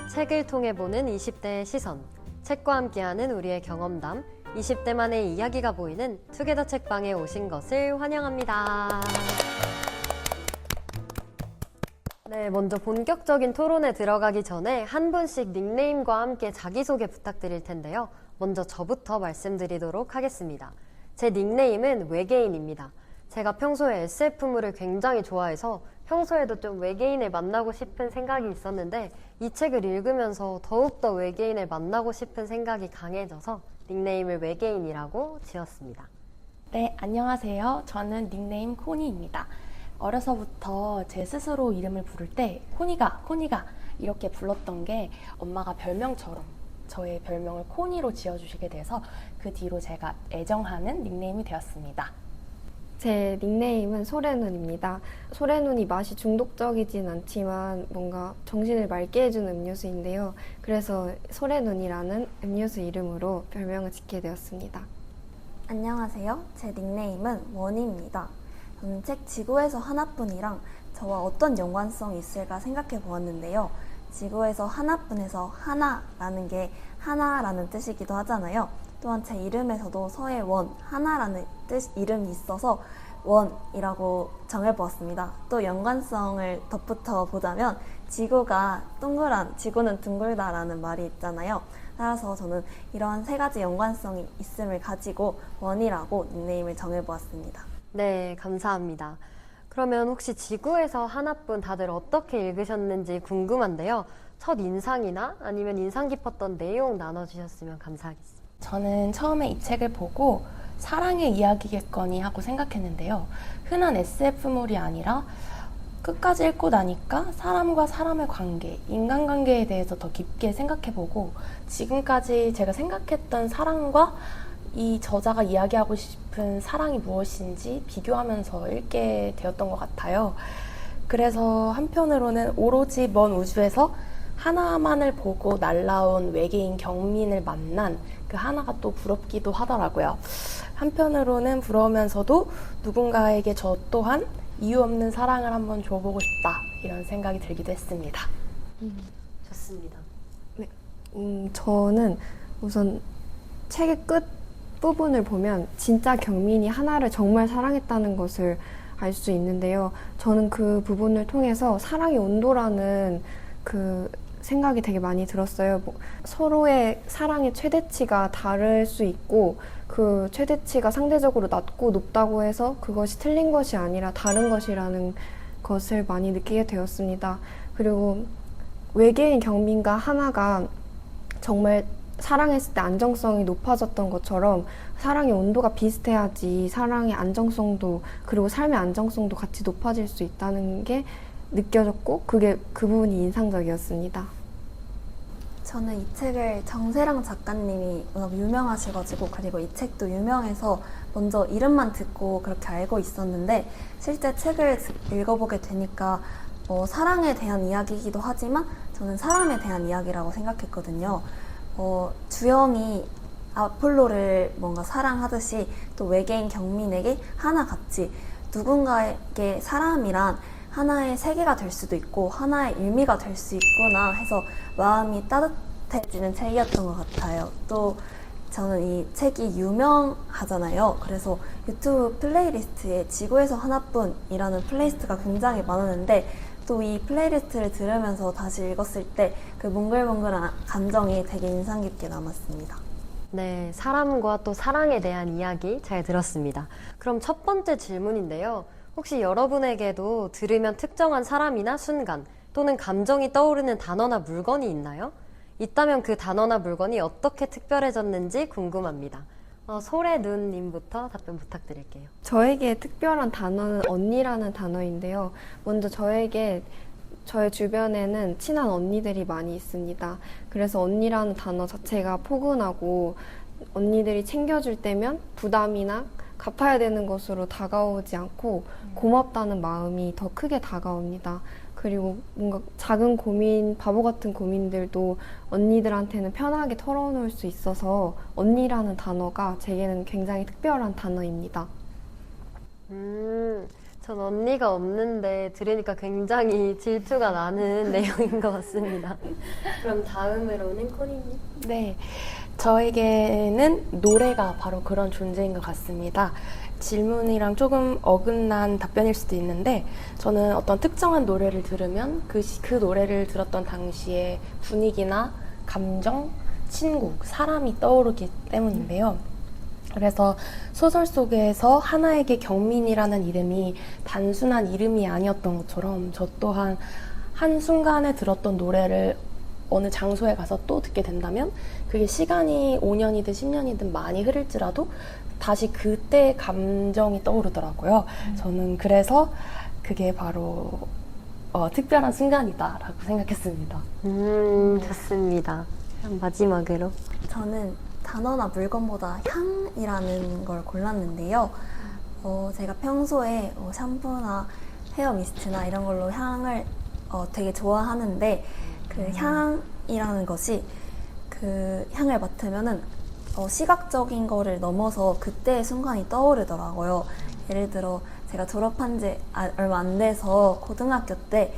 책을 통해 보는 20대의 시선, 책과 함께하는 우리의 경험담, 20대만의 이야기가 보이는 투게더 책방에 오신 것을 환영합니다. 네, 먼저 본격적인 토론에 들어가기 전에 한 분씩 닉네임과 함께 자기소개 부탁드릴 텐데요. 먼저 저부터 말씀드리도록 하겠습니다. 제 닉네임은 외계인입니다. 제가 평소에 SF물을 굉장히 좋아해서 평소에도 좀 외계인을 만나고 싶은 생각이 있었는데 이 책을 읽으면서 더욱더 외계인을 만나고 싶은 생각이 강해져서 닉네임을 외계인이라고 지었습니다. 네, 안녕하세요. 저는 닉네임 코니입니다. 어려서부터 제 스스로 이름을 부를 때 코니가 이렇게 불렀던 게 엄마가 별명처럼 저의 별명을 코니로 지어주시게 돼서 그 뒤로 제가 애정하는 닉네임이 되었습니다. 제 닉네임은 소래눈입니다. 소래눈이 맛이 중독적이진 않지만 뭔가 정신을 맑게 해주는 음료수인데요. 그래서 소래눈이라는 음료수 이름으로 별명을 짓게 되었습니다. 안녕하세요. 제 닉네임은 원희입니다. 저는 책 지구에서 하나뿐이랑 저와 어떤 연관성이 있을까 생각해 보았는데요. 지구에서 하나뿐에서 하나라는 게 하나라는 뜻이기도 하잖아요. 또한 제 이름에서도 서의 원, 하나라는 이름이 있어서 원이라고 정해보았습니다. 또 연관성을 덧붙여 보자면 지구는 둥글다라는 말이 있잖아요. 따라서 저는 이러한 세 가지 연관성이 있음을 가지고 원이라고 닉네임을 정해보았습니다. 네, 감사합니다. 그러면 혹시 지구에서 하나뿐 다들 어떻게 읽으셨는지 궁금한데요. 첫 인상이나 아니면 인상 깊었던 내용 나눠주셨으면 감사하겠습니다. 저는 처음에 이 책을 보고 사랑의 이야기겠거니 하고 생각했는데요. 흔한 SF물이 아니라 끝까지 읽고 나니까 사람과 사람의 관계, 인간관계에 대해서 더 깊게 생각해보고 지금까지 제가 생각했던 사랑과 이 저자가 이야기하고 싶은 사랑이 무엇인지 비교하면서 읽게 되었던 것 같아요. 그래서 한편으로는 오로지 먼 우주에서 하나만을 보고 날아온 외계인 경민을 만난 그 하나가 또 부럽기도 하더라고요. 한편으로는 부러우면서도 누군가에게 저 또한 이유 없는 사랑을 한번 줘보고 싶다 이런 생각이 들기도 했습니다. 좋습니다. 네, 저는 우선 책의 끝 부분을 보면 진짜 경민이 하나를 정말 사랑했다는 것을 알 수 있는데요. 저는 그 부분을 통해서 사랑의 온도라는 그 생각이 되게 많이 들었어요. 서로의 사랑의 최대치가 다를 수 있고 그 최대치가 상대적으로 낮고 높다고 해서 그것이 틀린 것이 아니라 다른 것이라는 것을 많이 느끼게 되었습니다. 그리고 외계인 경민과 하나가 정말 사랑했을 때 안정성이 높아졌던 것처럼 사랑의 온도가 비슷해야지 사랑의 안정성도 그리고 삶의 안정성도 같이 높아질 수 있다는 게 느껴졌고 그 부분이 인상적이었습니다. 저는 이 책을 정세랑 작가님이 워낙 유명하셔가지고 그리고 이 책도 유명해서 먼저 이름만 듣고 그렇게 알고 있었는데 실제 책을 읽어보게 되니까 사랑에 대한 이야기이기도 하지만 저는 사람에 대한 이야기라고 생각했거든요. 주영이 아폴로를 뭔가 사랑하듯이 또 외계인 경민에게 하나같이 누군가에게 사람이란 하나의 세계가 될 수도 있고 하나의 의미가 될 수 있구나 해서 마음이 따뜻해지는 책이었던 것 같아요. 또 저는 이 책이 유명하잖아요. 그래서 유튜브 플레이리스트에 지구에서 하나뿐이라는 플레이리스트가 굉장히 많았는데 또 이 플레이리스트를 들으면서 다시 읽었을 때 그 몽글몽글한 감정이 되게 인상 깊게 남았습니다. 네, 사람과 또 사랑에 대한 이야기 잘 들었습니다. 그럼 첫 번째 질문인데요. 혹시 여러분에게도 들으면 특정한 사람이나 순간 또는 감정이 떠오르는 단어나 물건이 있나요? 있다면 그 단어나 물건이 어떻게 특별해졌는지 궁금합니다. 소래눈님부터 답변 부탁드릴게요. 저에게 특별한 단어는 언니라는 단어인데요. 먼저 저의 주변에는 친한 언니들이 많이 있습니다. 그래서 언니라는 단어 자체가 포근하고 언니들이 챙겨줄 때면 부담이나 갚아야 되는 것으로 다가오지 않고 고맙다는 마음이 더 크게 다가옵니다. 그리고 뭔가 작은 고민, 바보 같은 고민들도 언니들한테는 편하게 털어놓을 수 있어서 언니라는 단어가 제게는 굉장히 특별한 단어입니다. 전 언니가 없는데 들으니까 굉장히 질투가 나는 내용인 것 같습니다. 그럼 다음으로는 코니님. 네, 저에게는 노래가 바로 그런 존재인 것 같습니다. 질문이랑 조금 어긋난 답변일 수도 있는데 저는 어떤 특정한 노래를 들으면 그 노래를 들었던 당시의 분위기나 감정, 친구, 사람이 떠오르기 때문인데요. 그래서 소설 속에서 하나에게 경민이라는 이름이 단순한 이름이 아니었던 것처럼 저 또한 한순간에 들었던 노래를 어느 장소에 가서 또 듣게 된다면 그게 시간이 5년이든 10년이든 많이 흐를지라도 다시 그때의 감정이 떠오르더라고요. 저는 그래서 그게 바로 특별한 순간이다라고 생각했습니다. 좋습니다. 그럼 마지막으로. 저는 단어나 물건보다 향이라는 걸 골랐는데요. 제가 평소에 샴푸나 헤어 미스트나 이런 걸로 향을 되게 좋아하는데 그 향이라는 것이 그 향을 맡으면은 시각적인 거를 넘어서 그때의 순간이 떠오르더라고요. 예를 들어 제가 졸업한 지 얼마 안 돼서 고등학교 때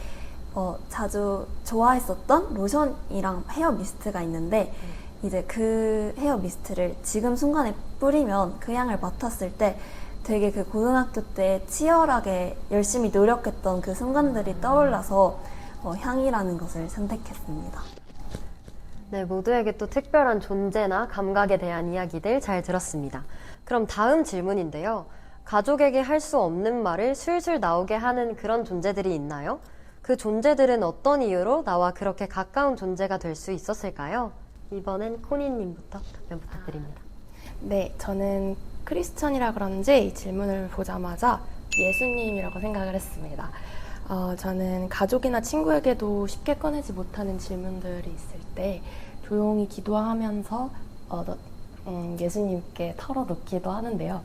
자주 좋아했었던 로션이랑 헤어 미스트가 있는데 이제 그 헤어 미스트를 지금 순간에 뿌리면 그 향을 맡았을 때 되게 그 고등학교 때 치열하게 열심히 노력했던 그 순간들이 떠올라서 향이라는 것을 선택했습니다. 네, 모두에게 또 특별한 존재나 감각에 대한 이야기들 잘 들었습니다. 그럼 다음 질문인데요. 가족에게 할 수 없는 말을 술술 나오게 하는 그런 존재들이 있나요? 그 존재들은 어떤 이유로 나와 그렇게 가까운 존재가 될 수 있었을까요? 이번엔 코니님부터 답변 부탁드립니다. 네, 저는 크리스천이라 그런지 이 질문을 보자마자 예수님이라고 생각을 했습니다. 저는 가족이나 친구에게도 쉽게 꺼내지 못하는 질문들이 있을 때 조용히 기도하면서 예수님께 털어놓기도 하는데요.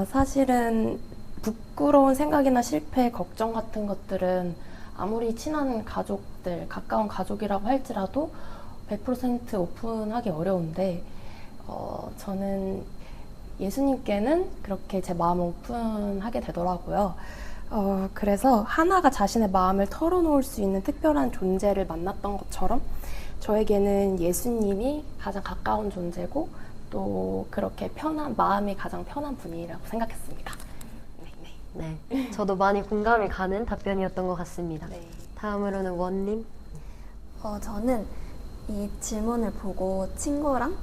사실은 부끄러운 생각이나 실패, 걱정 같은 것들은 아무리 친한 가족들, 가까운 가족이라고 할지라도 100% 오픈하기 어려운데 저는 예수님께는 그렇게 제 마음을 오픈하게 되더라고요. 그래서 하나가 자신의 마음을 털어놓을 수 있는 특별한 존재를 만났던 것처럼 저에게는 예수님이 가장 가까운 존재고 또 그렇게 마음이 가장 편한 분이라고 생각했습니다. 네, 저도 많이 공감이 가는 답변이었던 것 같습니다. 네. 다음으로는 원님. 저는 이 질문을 보고 친구랑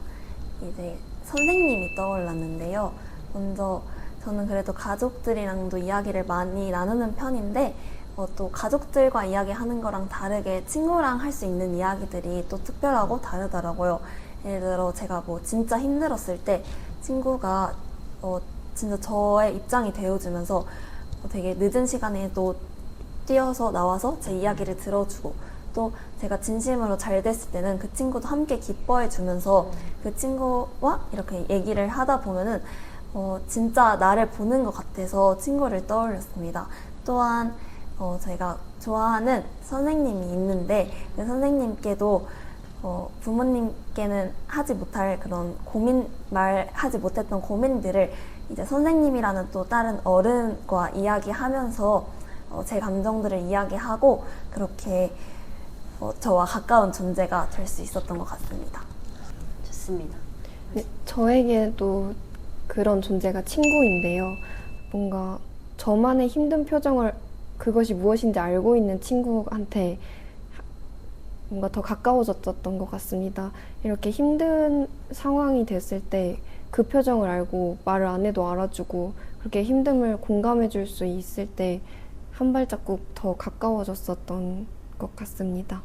이제 선생님이 떠올랐는데요. 먼저 저는 그래도 가족들이랑도 이야기를 많이 나누는 편인데 또 가족들과 이야기하는 거랑 다르게 친구랑 할 수 있는 이야기들이 또 특별하고 다르더라고요. 예를 들어 제가 뭐 진짜 힘들었을 때 친구가 진짜 저의 입장이 되어주면서 되게 늦은 시간에 또 뛰어서 나와서 제 이야기를 들어주고 또 제가 진심으로 잘 됐을 때는 그 친구도 함께 기뻐해 주면서 그 친구와 이렇게 얘기를 하다 보면은 진짜 나를 보는 것 같아서 친구를 떠올렸습니다. 또한 제가 좋아하는 선생님이 있는데 그 선생님께도 부모님께는 하지 못할 그런 말하지 못했던 고민들을 이제 선생님이라는 또 다른 어른과 이야기하면서 제 감정들을 이야기하고 그렇게 저와 가까운 존재가 될 수 있었던 것 같습니다. 좋습니다. 네, 저에게도 그런 존재가 친구인데요. 뭔가 저만의 힘든 표정을 그것이 무엇인지 알고 있는 친구한테 뭔가 더 가까워졌던 것 같습니다. 이렇게 힘든 상황이 됐을 때 그 표정을 알고 말을 안 해도 알아주고 그렇게 힘듦을 공감해 줄 수 있을 때 한 발자국 더 가까워졌었던 것 같습니다.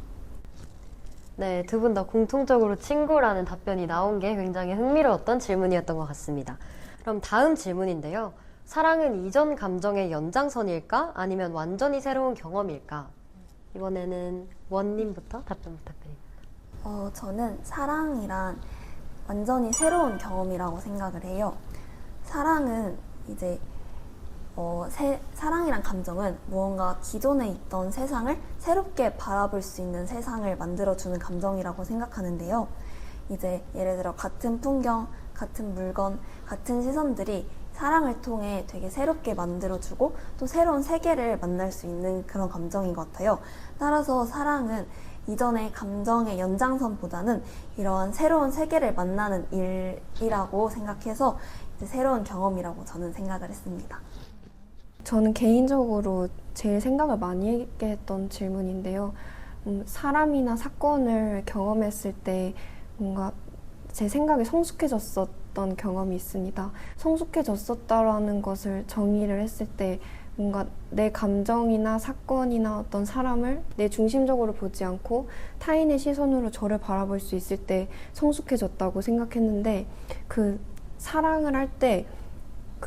네, 두 분 다 공통적으로 친구라는 답변이 나온 게 굉장히 흥미로웠던 질문이었던 것 같습니다. 그럼 다음 질문인데요. 사랑은 이전 감정의 연장선일까? 아니면 완전히 새로운 경험일까? 이번에는 원님부터 답변 부탁드립니다. 저는 사랑이란 완전히 새로운 경험이라고 생각을 해요. 사랑은 이제 사랑이란 감정은 무언가 기존에 있던 세상을 새롭게 바라볼 수 있는 세상을 만들어주는 감정이라고 생각하는데요. 이제 예를 들어 같은 풍경, 같은 물건, 같은 시선들이 사랑을 통해 되게 새롭게 만들어주고 또 새로운 세계를 만날 수 있는 그런 감정인 것 같아요. 따라서 사랑은 이전의 감정의 연장선보다는 이러한 새로운 세계를 만나는 일이라고 생각해서 이제 새로운 경험이라고 저는 생각을 했습니다. 저는 개인적으로 제일 생각을 많이 하게 했던 질문인데요. 사람이나 사건을 경험했을 때 뭔가 제 생각이 성숙해졌었던 경험이 있습니다. 성숙해졌었다라는 것을 정의를 했을 때 뭔가 내 감정이나 사건이나 어떤 사람을 내 중심적으로 보지 않고 타인의 시선으로 저를 바라볼 수 있을 때 성숙해졌다고 생각했는데, 그 사랑을 할 때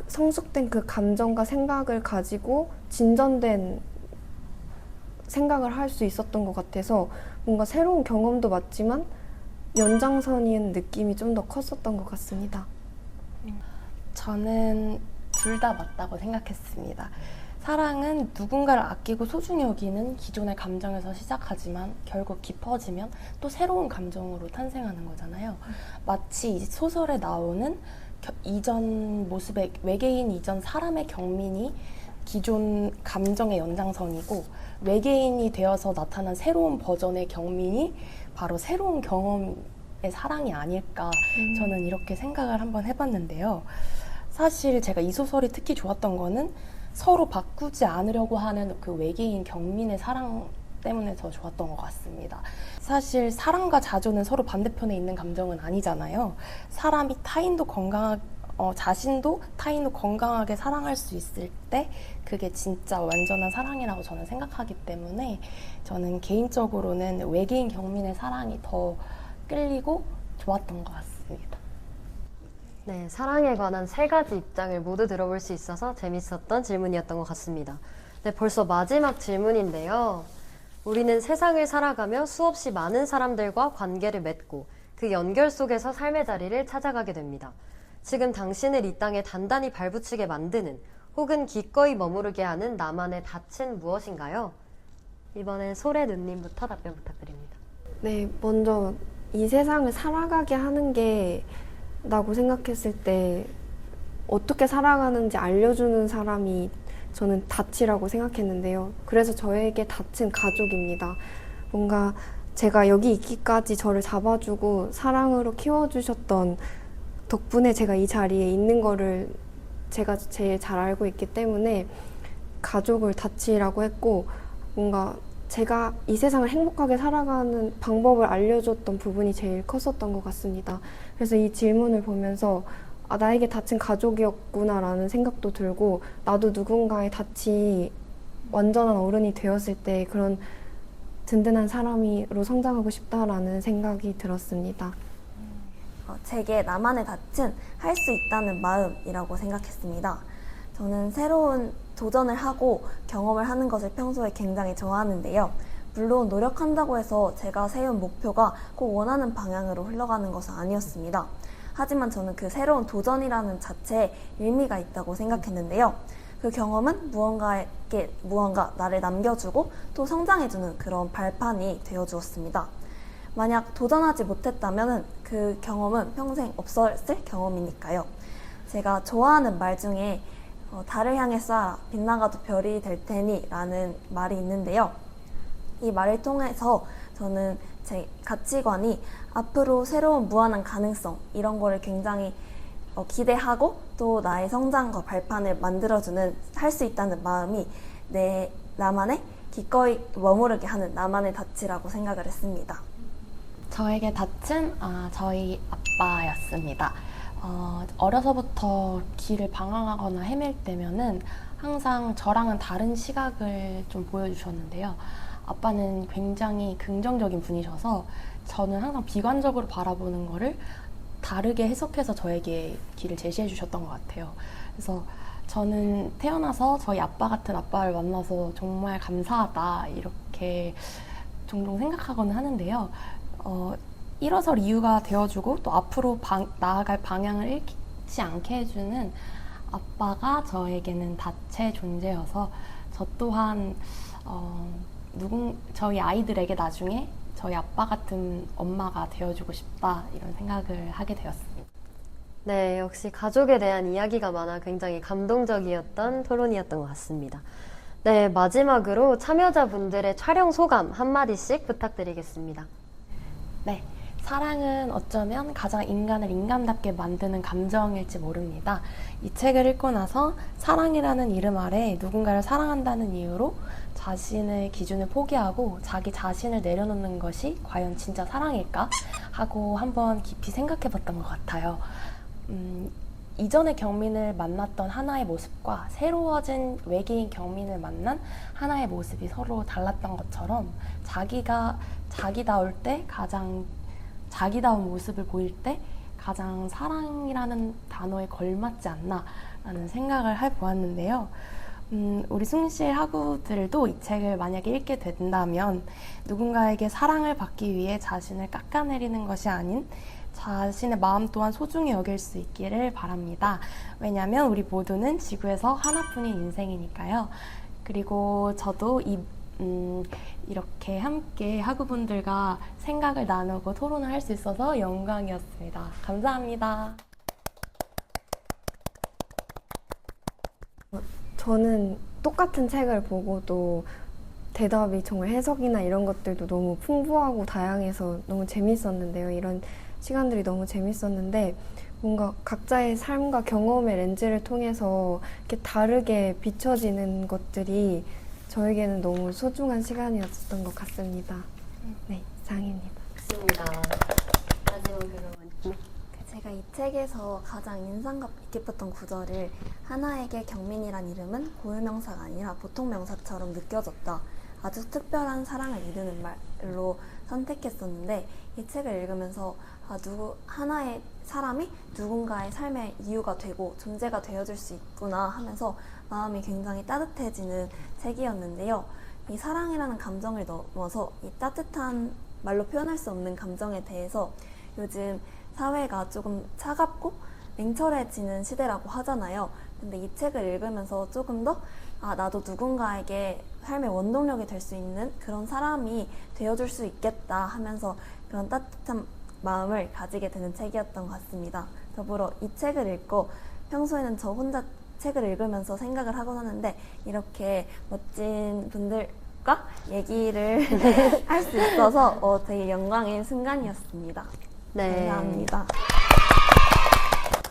성숙된 그 감정과 생각을 가지고 진전된 생각을 할 수 있었던 것 같아서 뭔가 새로운 경험도 맞지만 연장선인 느낌이 좀 더 컸었던 것 같습니다. 저는 둘 다 맞다고 생각했습니다. 사랑은 누군가를 아끼고 소중히 여기는 기존의 감정에서 시작하지만 결국 깊어지면 또 새로운 감정으로 탄생하는 거잖아요. 마치 이 소설에 나오는 이전 모습의 외계인 이전 사람의 경민이 기존 감정의 연장선이고, 외계인이 되어서 나타난 새로운 버전의 경민이 바로 새로운 경험의 사랑이 아닐까, 저는 이렇게 생각을 한번 해봤는데요. 사실 제가 이 소설이 특히 좋았던 거는 서로 바꾸지 않으려고 하는 그 외계인 경민의 사랑 때문에 더 좋았던 것 같습니다. 사실 사랑과 자조는 서로 반대편에 있는 감정은 아니잖아요. 사람이 자신도 타인도 건강하게 사랑할 수 있을 때 그게 진짜 완전한 사랑이라고 저는 생각하기 때문에 저는 개인적으로는 외계인 경민의 사랑이 더 끌리고 좋았던 것 같습니다. 네, 사랑에 관한 3가지 입장을 모두 들어볼 수 있어서 재밌었던 질문이었던 것 같습니다. 네, 벌써 마지막 질문인데요. 우리는 세상을 살아가며 수없이 많은 사람들과 관계를 맺고 그 연결 속에서 삶의 자리를 찾아가게 됩니다. 지금 당신을 이 땅에 단단히 발붙이게 만드는 혹은 기꺼이 머무르게 하는 나만의 닻은 무엇인가요? 이번엔 소래누님부터 답변 부탁드립니다. 네, 먼저 이 세상을 살아가게 하는 게 라고 생각했을 때 어떻게 살아가는지 알려주는 사람이 저는 닻이라고 생각했는데요. 그래서 저에게 닻은 가족입니다. 뭔가 제가 여기 있기까지 저를 잡아주고 사랑으로 키워주셨던 덕분에 제가 이 자리에 있는 거를 제가 제일 잘 알고 있기 때문에 가족을 닻이라고 했고, 뭔가 제가 이 세상을 행복하게 살아가는 방법을 알려줬던 부분이 제일 컸었던 것 같습니다. 그래서 이 질문을 보면서 나에게 닻은 가족이었구나 라는 생각도 들고, 나도 누군가의 닻이 완전한 어른이 되었을 때 그런 든든한 사람으로 성장하고 싶다라는 생각이 들었습니다. 제게 나만의 닻은 할 수 있다는 마음이라고 생각했습니다. 저는 새로운 도전을 하고 경험을 하는 것을 평소에 굉장히 좋아하는데요. 물론 노력한다고 해서 제가 세운 목표가 꼭 원하는 방향으로 흘러가는 것은 아니었습니다. 하지만 저는 그 새로운 도전이라는 자체에 의미가 있다고 생각했는데요. 그 경험은 무언가 나를 남겨주고 또 성장해주는 그런 발판이 되어주었습니다. 만약 도전하지 못했다면 그 경험은 평생 없었을 경험이니까요. 제가 좋아하는 말 중에 달을 향해 쏴라, 빛나가도 별이 될 테니 라는 말이 있는데요. 이 말을 통해서 저는 제 가치관이 앞으로 새로운 무한한 가능성, 이런 거를 굉장히 기대하고 또 나의 성장과 발판을 만들어주는, 할 수 있다는 마음이 나만의 기꺼이 머무르게 하는 나만의 닻이라고 생각을 했습니다. 저에게 닻은 저희 아빠였습니다. 어려서부터 길을 방황하거나 헤맬 때면은 항상 저랑은 다른 시각을 좀 보여주셨는데요. 아빠는 굉장히 긍정적인 분이셔서 저는 항상 비관적으로 바라보는 거를 다르게 해석해서 저에게 길을 제시해 주셨던 것 같아요. 그래서 저는 태어나서 저희 아빠 같은 아빠를 만나서 정말 감사하다, 이렇게 종종 생각하곤 하는데요. 일어설 이유가 되어주고 또 앞으로 나아갈 방향을 잃지 않게 해주는 아빠가 저에게는 닻의 존재여서 저 또한 저희 아이들에게 나중에 저희 아빠 같은 엄마가 되어주고 싶다, 이런 생각을 하게 되었습니다. 네, 역시 가족에 대한 이야기가 많아 굉장히 감동적이었던 토론이었던 것 같습니다. 네, 마지막으로 참여자분들의 촬영 소감 한마디씩 부탁드리겠습니다. 네, 사랑은 어쩌면 가장 인간을 인간답게 만드는 감정일지 모릅니다. 이 책을 읽고 나서 사랑이라는 이름 아래 누군가를 사랑한다는 이유로 자신의 기준을 포기하고 자기 자신을 내려놓는 것이 과연 진짜 사랑일까 하고 한번 깊이 생각해 봤던 것 같아요. 이전에 경민을 만났던 하나의 모습과 새로워진 외계인 경민을 만난 하나의 모습이 서로 달랐던 것처럼 자기가 자기다울 때 가장 자기다운 모습을 보일 때 가장 사랑이라는 단어에 걸맞지 않나라는 생각을 해보았는데요. 우리 숭실 학우들도 이 책을 만약에 읽게 된다면 누군가에게 사랑을 받기 위해 자신을 깎아내리는 것이 아닌 자신의 마음 또한 소중히 여길 수 있기를 바랍니다. 왜냐하면 우리 모두는 지구에서 하나뿐인 인생이니까요. 그리고 저도 이렇게 함께 학우분들과 생각을 나누고 토론을 할 수 있어서 영광이었습니다. 감사합니다. 저는 똑같은 책을 보고도 대답이 정말 해석이나 이런 것들도 너무 풍부하고 다양해서 너무 재밌었는데요. 이런 시간들이 너무 재밌었는데 뭔가 각자의 삶과 경험의 렌즈를 통해서 이렇게 다르게 비춰지는 것들이 저에게는 너무 소중한 시간이었던 것 같습니다. 네, 이상입니다. 좋습니다. 마지막으로 언니. 제가 이 책에서 가장 인상 깊었던 구절을 하나에게 경민이란 이름은 고유명사가 아니라 보통명사처럼 느껴졌다. 아주 특별한 사랑을 이루는 말로 선택했었는데 이 책을 읽으면서 하나의 사람이 누군가의 삶의 이유가 되고 존재가 되어줄 수 있구나 하면서 마음이 굉장히 따뜻해지는 책이었는데요. 이 사랑이라는 감정을 넘어서 이 따뜻한 말로 표현할 수 없는 감정에 대해서 요즘 사회가 조금 차갑고 냉철해지는 시대라고 하잖아요. 근데 이 책을 읽으면서 조금 더 나도 누군가에게 삶의 원동력이 될 수 있는 그런 사람이 되어줄 수 있겠다 하면서 그런 따뜻한 마음을 가지게 되는 책이었던 것 같습니다. 더불어 이 책을 읽고 평소에는 저 혼자 책을 읽으면서 생각을 하곤 하는데 이렇게 멋진 분들과 얘기를 할 수 있어서 되게 영광의 순간이었습니다. 네. 감사합니다.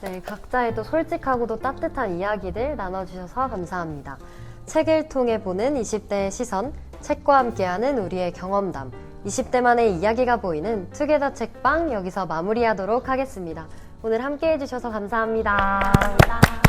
네, 각자의 또 솔직하고도 따뜻한 이야기들 나눠주셔서 감사합니다. 책을 통해 보는 20대의 시선, 책과 함께하는 우리의 경험담, 20대만의 이야기가 보이는 투게더 책방 여기서 마무리하도록 하겠습니다. 오늘 함께 해주셔서 감사합니다. 감사합니다.